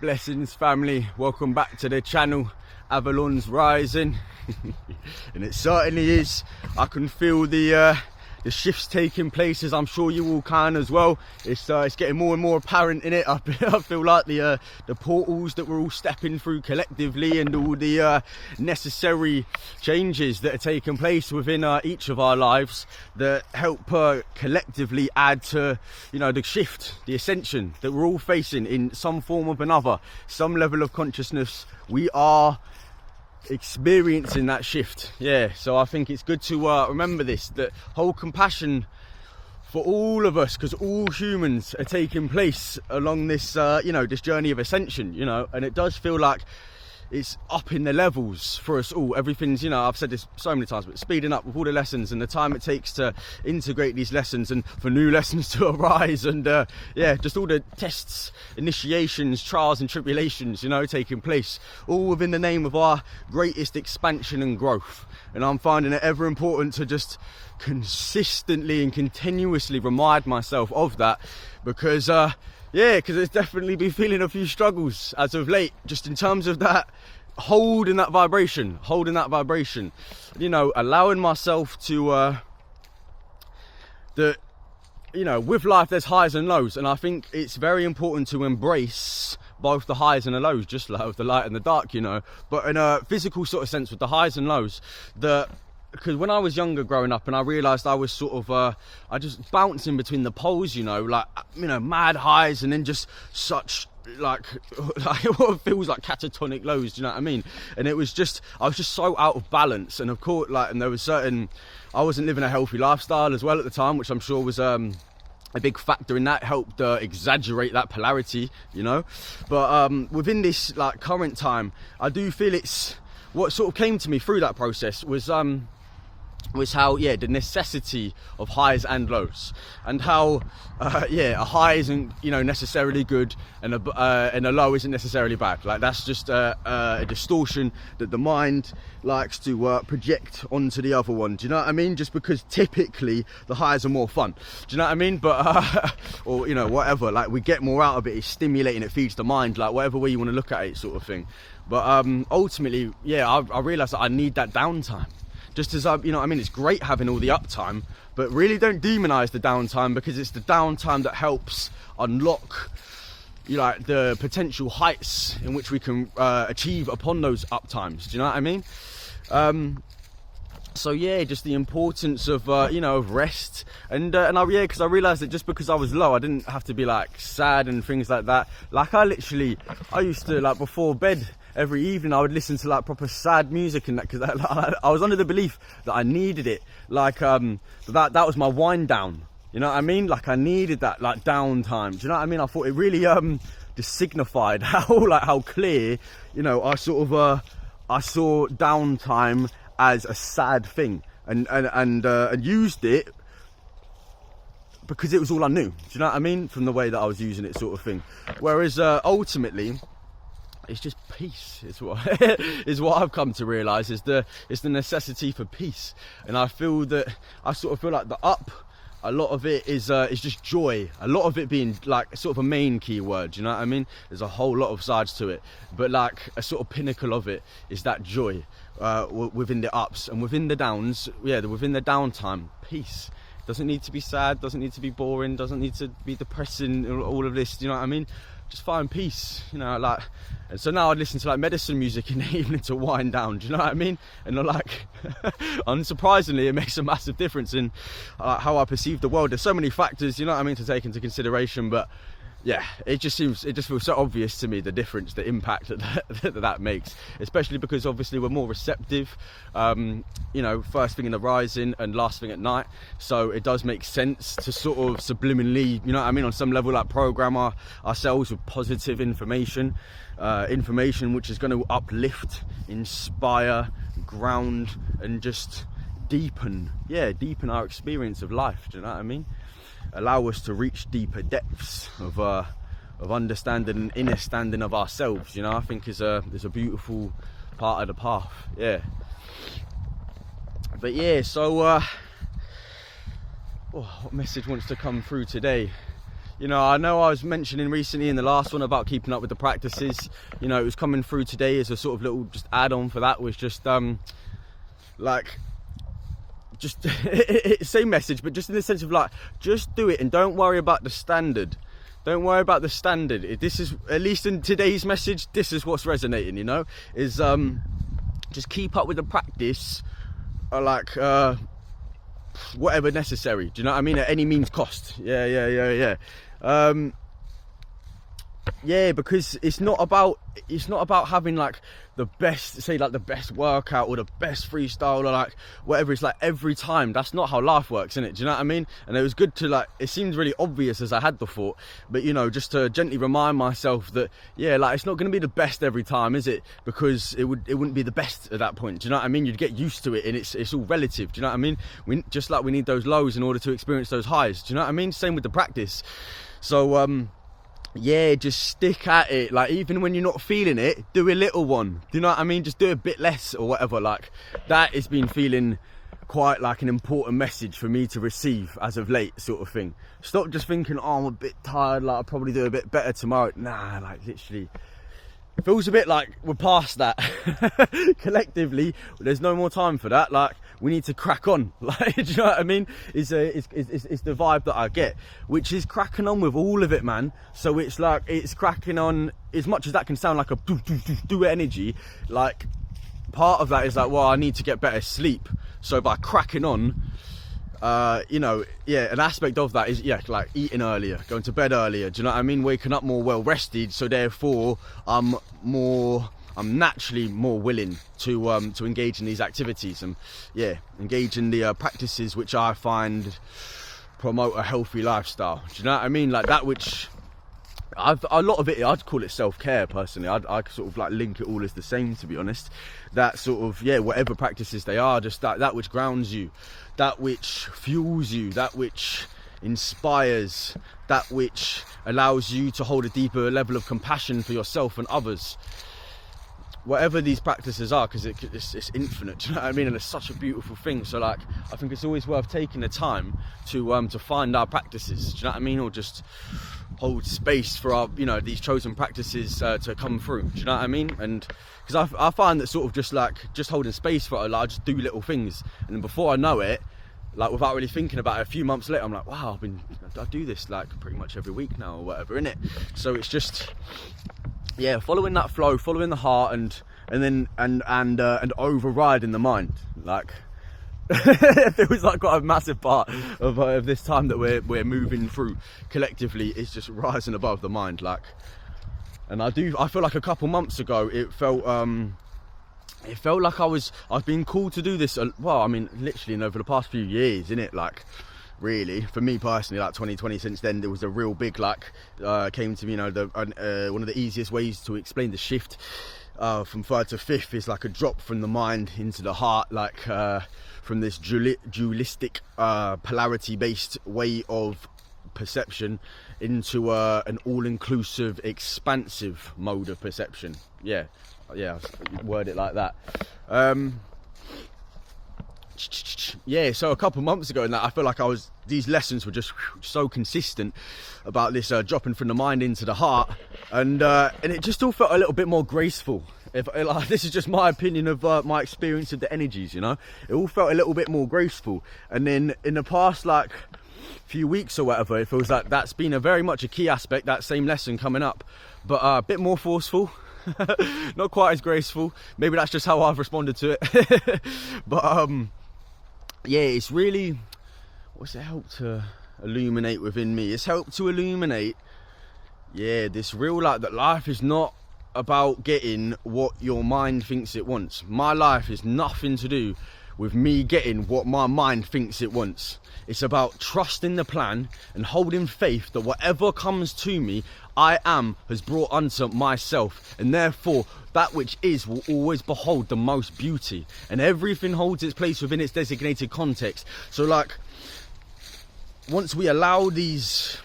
Blessings family, welcome back to the channel. Avalon's rising and it certainly is. I can feel the shifts taking place, as I'm sure you all can as well. It's getting more and more apparent in it. I feel like the portals that we're all stepping through collectively, and all the necessary changes that are taking place within each of our lives that help collectively add to, you know, the shift, the ascension that we're all facing in some form or another. Some level of consciousness, we are experiencing that shift. Yeah, so I think it's good to remember this, that whole compassion for all of us, because all humans are taking place along this this journey of ascension, and it does feel like it's up in the levels for us all. Everything's, I've said this so many times, but speeding up with all the lessons and the time it takes to integrate these lessons and for new lessons to arise, and just all the tests, initiations, trials and tribulations, taking place, all within the name of our greatest expansion and growth. And I'm finding it ever important to just consistently and continuously remind myself of that, because because it's definitely been feeling a few struggles as of late, just in terms of that, holding that vibration, allowing myself to, with life there's highs and lows, and I think it's very important to embrace both the highs and the lows, just like with the light and the dark, but in a physical sort of sense with the highs and lows, because when I was younger growing up, and I realised I was sort of, I just bouncing between the poles, mad highs and then just such like what feels like catatonic lows, do you know what I mean? And it was just, I was just so out of balance, and of course, and there was I wasn't living a healthy lifestyle as well at the time, which I'm sure was a big factor in that, helped exaggerate that polarity, but within this current time, I do feel it's what sort of came to me through that process was how the necessity of highs and lows, and how a high isn't necessarily good, and a low isn't necessarily bad. Like, that's just a distortion that the mind likes to project onto the other one. Do you know what I mean? Just because typically the highs are more fun. Do you know what I mean? But or whatever. Like, we get more out of it. It's stimulating. It feeds the mind. Like, whatever way you want to look at it, sort of thing. But ultimately, I realised that I need that downtime. Just as it's great having all the uptime, but really don't demonize the downtime, because it's the downtime that helps unlock the potential heights in which we can achieve upon those uptimes. Do you know what I mean? Just the importance of of rest, and because I realized that just because I was low, I didn't have to be sad and things like that. I used to before bed every evening, I would listen to proper sad music and that, because I was under the belief that I needed it, that was my wind down. You know what I mean? I needed that downtime. Do you know what I mean? I thought it really just signified how clear, I sort of I saw downtime as a sad thing, and used it because it was all I knew. Do you know what I mean? From the way that I was using it, sort of thing. Whereas ultimately, it's just peace. It's what I've come to realise is the necessity for peace. And I feel like the up, a lot of it is just joy. A lot of it being sort of a main keyword. You know what I mean? There's a whole lot of sides to it, but a sort of pinnacle of it is that joy within the ups, and within the downs. Within the downtime, peace. Doesn't need to be sad. Doesn't need to be boring. Doesn't need to be depressing. All of this. You know what I mean? Just find peace, and so now I listen to medicine music in the evening to wind down. Do you know what I mean? And unsurprisingly, it makes a massive difference in how I perceive the world. There's so many factors, to take into consideration, but it just feels so obvious to me, the difference, the impact that makes, especially because obviously we're more receptive, first thing in the rising and last thing at night. So it does make sense to sort of subliminally, on some level, program ourselves with positive information which is going to uplift, inspire, ground, and just deepen our experience of life. Do you know what I mean? Allow us to reach deeper depths of understanding and inner standing of ourselves. I think is a beautiful part of the path. But so what message wants to come through today? You know, I know I was mentioning recently in the last one about keeping up with the practices. You know, it was coming through today as a sort of little just add-on for that, was just like, just same message, but just in the sense of like, just do it and don't worry about the standard. Don't worry about the standard. This is, at least in today's message, this is what's resonating, you know, is just keep up with the practice, like whatever necessary. Do you know what I mean? At any means cost. Yeah. Yeah, because it's not about having like the best, say like the best workout or the best freestyle or like whatever. It's like every time. That's not how life works, isn't it? Do you know what I mean? And it was good to like, it seems really obvious as I had the thought, but you know, just to gently remind myself that, yeah, like it's not going to be the best every time, is it? Because it wouldn't be the best at that point. Do you know what I mean? You'd get used to it, and it's all relative. Do you know what I mean? Just like we need those lows in order to experience those highs. Do you know what I mean? Same with the practice. So yeah, just stick at it. Like, even when you're not feeling it, do a little one. Do you know what I mean? Just do a bit less or whatever. Like, that has been feeling quite like an important message for me to receive as of late, sort of thing. Stop just thinking, oh, I'm a bit tired, like I'll probably do a bit better tomorrow. Nah, like literally, it feels a bit like we're past that. Collectively, there's no more time for that. Like, we need to crack on. Like, do you know what I mean? It's the vibe that I get, which is cracking on with all of it, man. So it's like, it's cracking on, as much as that can sound like a do energy, like part of that is like, well, I need to get better sleep. So by cracking on, you know, yeah, an aspect of that is, yeah, like eating earlier, going to bed earlier. Do you know what I mean? Waking up more well rested. So therefore, I'm naturally more willing to engage in these activities and, yeah, engage in the practices which I find promote a healthy lifestyle. Do you know what I mean? Like that, which a lot of it, I'd call it self-care personally. I sort of like link it all as the same, to be honest. That sort of, yeah, whatever practices they are, just that which grounds you, that which fuels you, that which inspires, that which allows you to hold a deeper level of compassion for yourself and others. Whatever these practices are, because it's infinite, do you know what I mean? And it's such a beautiful thing. So like, I think it's always worth taking the time to find our practices, do you know what I mean? Or just hold space for our, you know, these chosen practices to come through, do you know what I mean? And because I find that sort of just holding space for it, like I just do little things, and then before I know it, like without really thinking about it, a few months later, I'm like, wow, I do this like pretty much every week now or whatever, innit? So it's just, yeah, following that flow, following the heart, and overriding the mind. Like, it feels like quite a massive part of this time that we're moving through collectively, is just rising above the mind. Like, and I feel like a couple months ago it felt like I've been called to do this. Well, I mean, literally over the past few years, innit? Like, really, for me personally, like 2020, since then there was a real big, like, came to me, you know, one of the easiest ways to explain the shift from third to fifth is like a drop from the mind into the heart, like from this dualistic polarity based way of perception into an all-inclusive, expansive mode of perception. Yeah, word it like that. Yeah, so a couple months ago, and that I feel like these lessons were just so consistent about this dropping from the mind into the heart, and it just all felt a little bit more graceful. This is just my opinion of my experience of the energies, you know. It all felt a little bit more graceful, and then in the past like few weeks or whatever, it feels like that's been very much a key aspect, that same lesson coming up, but a bit more forceful. Not quite as graceful. Maybe that's just how I've responded to it. But yeah, it's really, what's it helped to illuminate within me? It's helped to illuminate, yeah, this real, like, that life is not about getting what your mind thinks it wants. My life is nothing to do with me getting what my mind thinks it wants. It's about trusting the plan and holding faith that whatever comes to me, has brought unto myself, and therefore that which is will always behold the most beauty, and everything holds its place within its designated context. So like, once we allow these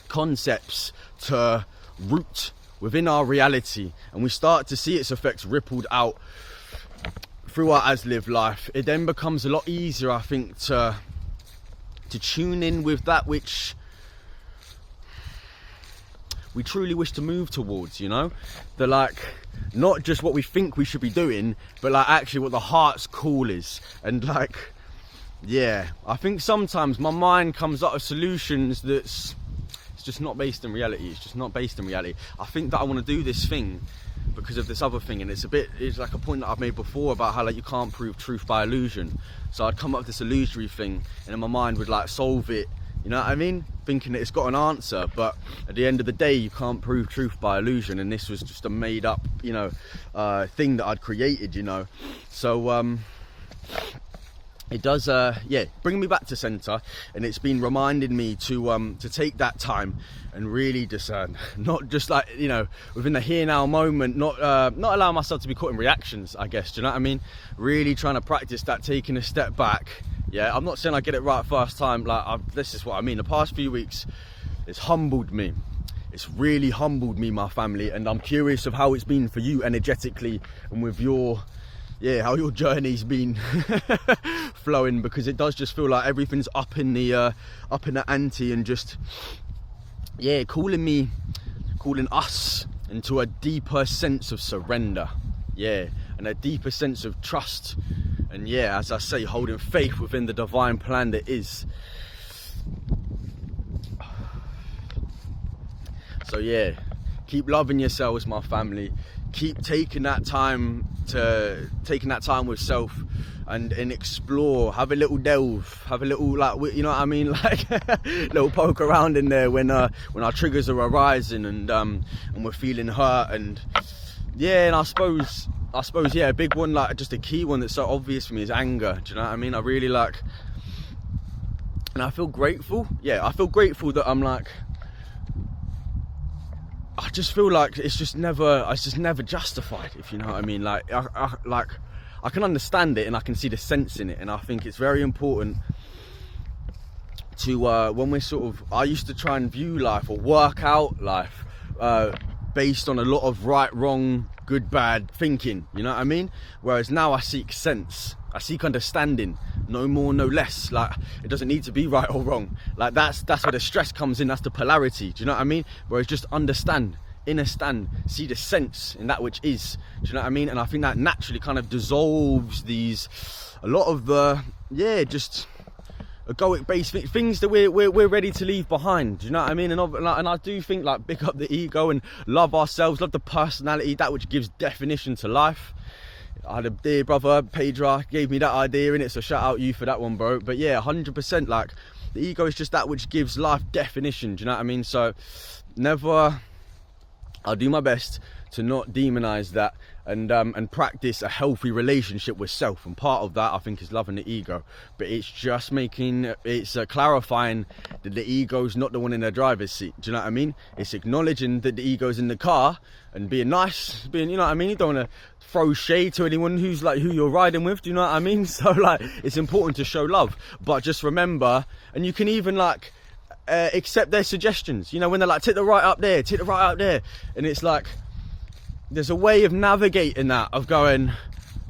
concepts to root within our reality and we start to see its effects rippled out through our as-lived life, it then becomes a lot easier, I think, to tune in with that which we truly wish to move towards, you know? The like, not just what we think we should be doing, but like actually what the heart's call is. And like, yeah, I think sometimes my mind comes up with solutions that's it's just not based in reality. It's just not based in reality. I think that I want to do this thing because of this other thing, and it's like a point that I've made before about how like you can't prove truth by illusion. So I'd come up with this illusory thing, and then my mind would like solve it, you know what I mean, thinking that it's got an answer. But at the end of the day, you can't prove truth by illusion, and this was just a made up, you know, thing that I'd created, you know. So it does, yeah, bring me back to center, and it's been reminding me to take that time and really discern, not just like, you know, within the here now moment, not allow myself to be caught in reactions, I guess. Do you know what I mean? Really trying to practice that, taking a step back. Yeah, I'm not saying I get it right first time. Like, this is what I mean. The past few weeks, it's humbled me. It's really humbled me, my family, and I'm curious of how it's been for you energetically and with your, yeah, how your journey's been flowing, because it does just feel like everything's up in the ante, and just, yeah, calling us into a deeper sense of surrender, yeah, and a deeper sense of trust, and yeah, as I say, holding faith within the divine plan that is. So yeah, keep loving yourselves, my family. Keep taking that time with self and explore. Have a little delve. Have a little, like, you know what I mean, like little poke around in there when our triggers are arising and we're feeling hurt. And yeah, and I suppose yeah, a big one, like just a key one that's so obvious for me is anger. Do you know what I mean? I really like, and I feel grateful. Yeah, I feel grateful that I'm like, I just feel like it's just never justified, if you know what I mean. Like, I can understand it and I can see the sense in it, and I think it's very important to when we're sort of, I used to try and view life or work out life based on a lot of right, wrong, good, bad thinking, you know what I mean? Whereas now I seek sense, I seek understanding, no more, no less. Like, it doesn't need to be right or wrong. Like, that's where the stress comes in, that's the polarity, do you know what I mean? Whereas just understand, understand, see the sense in that which is, do you know what I mean? And I think that naturally kind of dissolves a lot of the, yeah, just egoic based things that we're ready to leave behind, do you know what I mean? And I do think, like, pick up the ego and love ourselves, love the personality, that which gives definition to life. I had a dear brother, Pedra, gave me that idea in it, so shout out you for that one, bro. But yeah, 100%, like, the ego is just that which gives life definition, do you know what I mean? So never, I'll do my best to not demonize that, and practice a healthy relationship with self. And part of that, I think, is loving the ego. But it's just clarifying that the ego's not the one in the driver's seat. Do you know what I mean? It's acknowledging that the ego's in the car and being nice, you know what I mean? You don't want to throw shade to anyone who's like who you're riding with. Do you know what I mean? So, like, it's important to show love, but just remember, and you can even like accept their suggestions. You know, when they're like, take the right up there, take the right up there, and it's like, there's a way of navigating that, of going,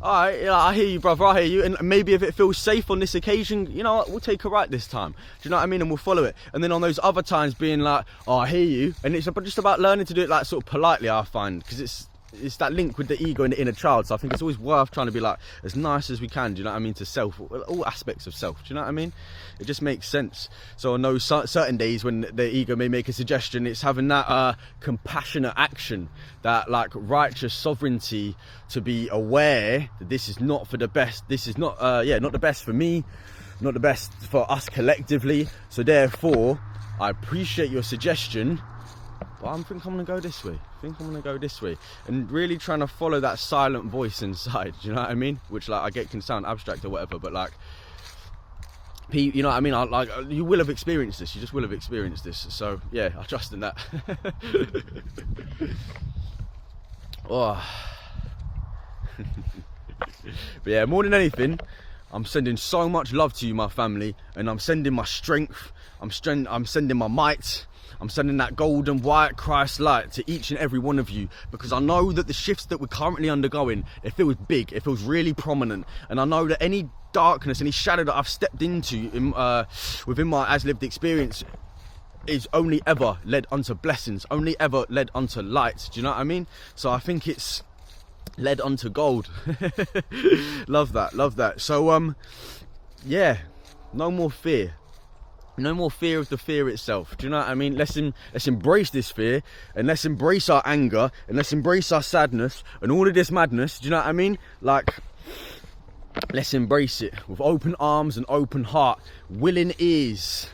all right, yeah, I hear you, brother, I hear you, and maybe if it feels safe on this occasion, you know what, we'll take a right this time. Do you know what I mean? And we'll follow it. And then on those other times, being like, oh, I hear you, and it's just about learning to do it like sort of politely, I find, because it's that link with the ego and the inner child. So I think it's always worth trying to be like as nice as we can, do you know what I mean, to self, all aspects of self, do you know what I mean? It just makes sense. So on those certain days when the ego may make a suggestion, it's having that compassionate action, that like righteous sovereignty, to be aware that this is not for the best, this is not not the best for me, not the best for us collectively. So therefore, I appreciate your suggestion, but I think I'm gonna go this way. And really trying to follow that silent voice inside, do you know what I mean? Which, like, I get can sound abstract or whatever, but like, you know what I mean? You will have experienced this. You just will have experienced this. So yeah, I trust in that. Oh. But yeah, more than anything, I'm sending so much love to you, my family, and I'm sending my strength. I'm sending my might. I'm sending that golden white Christ light to each and every one of you, because I know that the shifts that we're currently undergoing, it feels big, it feels really prominent, and I know that any darkness, any shadow that I've stepped into within my as lived experience, is only ever led unto blessings, only ever led unto light. Do you know what I mean? So I think it's led unto gold. Love that. So yeah, no more fear. No more fear of the fear itself. Do you know what I mean? Let's embrace this fear, and let's embrace our anger, and let's embrace our sadness and all of this madness. Do you know what I mean? Like, let's embrace it with open arms and open heart, willing ears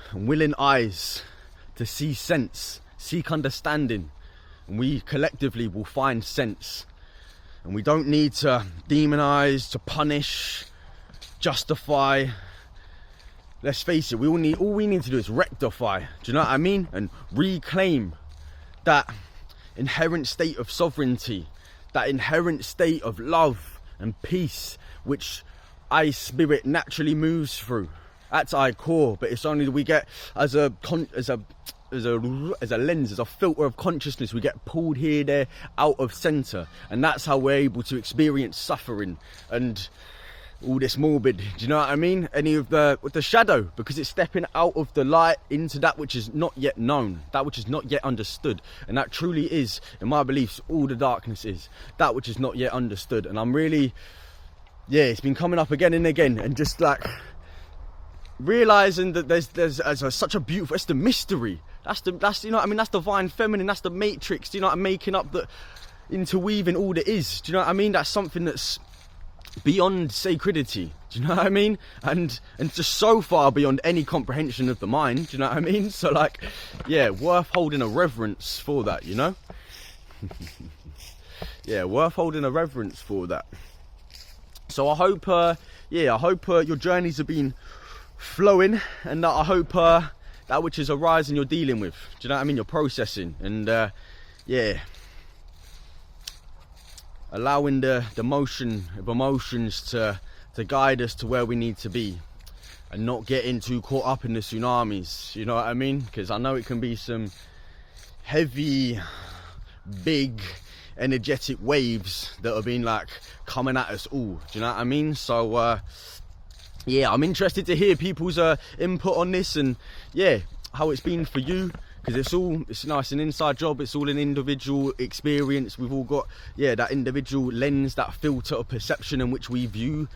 and willing eyes to see sense, seek understanding, and we collectively will find sense. And we don't need to demonize, to punish, justify. Let's face it, all we need to do is rectify, do you know what I mean? And reclaim that inherent state of sovereignty, that inherent state of love and peace, which I spirit naturally moves through. That's our core, but it's only that we get as a lens, as a filter of consciousness, we get pulled here, there, out of center, and that's how we're able to experience suffering and all this morbid, do you know what I mean? With the shadow, because it's stepping out of the light into that which is not yet known, that which is not yet understood. And that truly is, in my beliefs, all the darkness is, that which is not yet understood. And I'm really, it's been coming up again and again, and just like realizing that there's such a beautiful, it's the mystery. That's you know what I mean? That's divine feminine, that's the matrix, do you know what I'm making up, the interweaving all that is, do you know what I mean? That's something that's beyond sacredity, do you know what I mean? And just so far beyond any comprehension of the mind, do you know what I mean? So like, worth holding a reverence for that, you know? Worth holding a reverence for that. So I hope your journeys have been flowing, and that I hope that which is arising you're dealing with, do you know what I mean? You're processing, and allowing the motion of emotions to guide us to where we need to be, and not getting too caught up in the tsunamis, you know what I mean? Because I know it can be some heavy, big, energetic waves that have been like coming at us all, do you know what I mean? So I'm interested to hear people's input on this, and how it's been for you. Because it's an inside job, it's all an individual experience. We've all got, that individual lens, that filter of perception in which we view,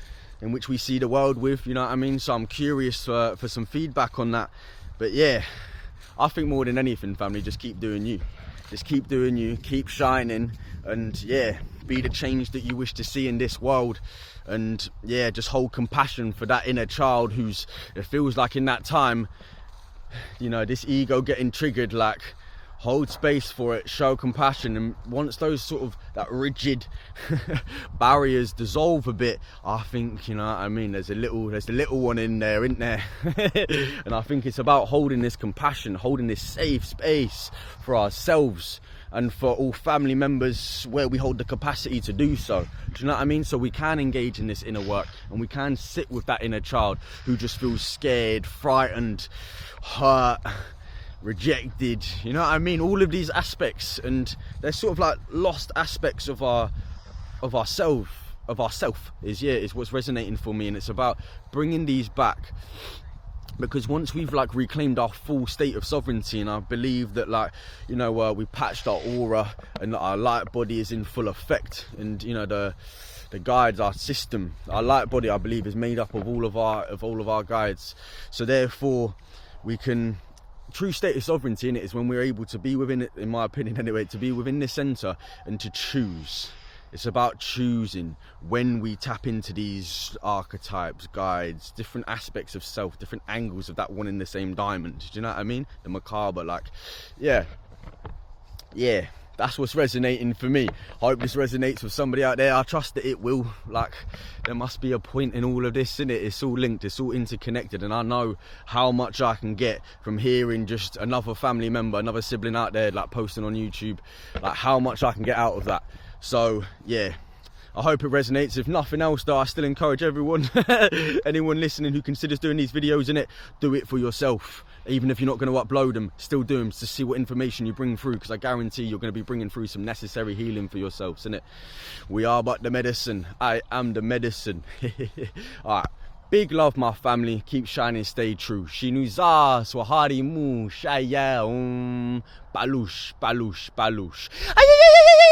in which we see the world with, you know what I mean? So I'm curious for some feedback on that. But I think more than anything, family, just keep doing you. Just keep doing you, keep shining, and be the change that you wish to see in this world. And just hold compassion for that inner child it feels like in that time, you know, this ego getting triggered, like hold space for it, show compassion, and once those sort of that rigid barriers dissolve a bit, I think, you know what I mean, there's a little one in there, isn't there? And I think it's about holding this compassion, holding this safe space for ourselves and for all family members where we hold the capacity to do so. Do you know what I mean? So we can engage in this inner work, and we can sit with that inner child who just feels scared, frightened, hurt, rejected, you know what I mean? All of these aspects, and they're sort of like lost aspects of ourself is what's resonating for me. And it's about bringing these back, because once we've like reclaimed our full state of sovereignty, and I believe that, like, you know, we patched our aura and our light body is in full effect, and you know, the guides, our system, our light body, I believe, is made up of all of our guides. So therefore we can, true state of sovereignty in it is when we're able to be within it, in my opinion anyway, to be within the center and to choose. It's about choosing when we tap into these archetypes, guides, different aspects of self, different angles of that one in the same diamond. Do you know what I mean? The macabre, like, that's what's resonating for me. I hope this resonates with somebody out there. I trust that it will. Like, there must be a point in all of this, innit? It's all linked, it's all interconnected, and I know how much I can get from hearing just another family member, another sibling out there, like, posting on YouTube, like, how much I can get out of that. So I hope it resonates. If nothing else, though, I still encourage everyone, anyone listening who considers doing these videos, in it, do it for yourself. Even if you're not going to upload them, still do them to see what information you bring through, because I guarantee you're going to be bringing through some necessary healing for yourselves, innit? We are but the medicine. I am the medicine. All right. Big love, my family. Keep shining, stay true. Shinuza, Swahari Mu, Shaya, Baloosh, Baloosh, Baloosh. Ay, ay, ay, ay, ay.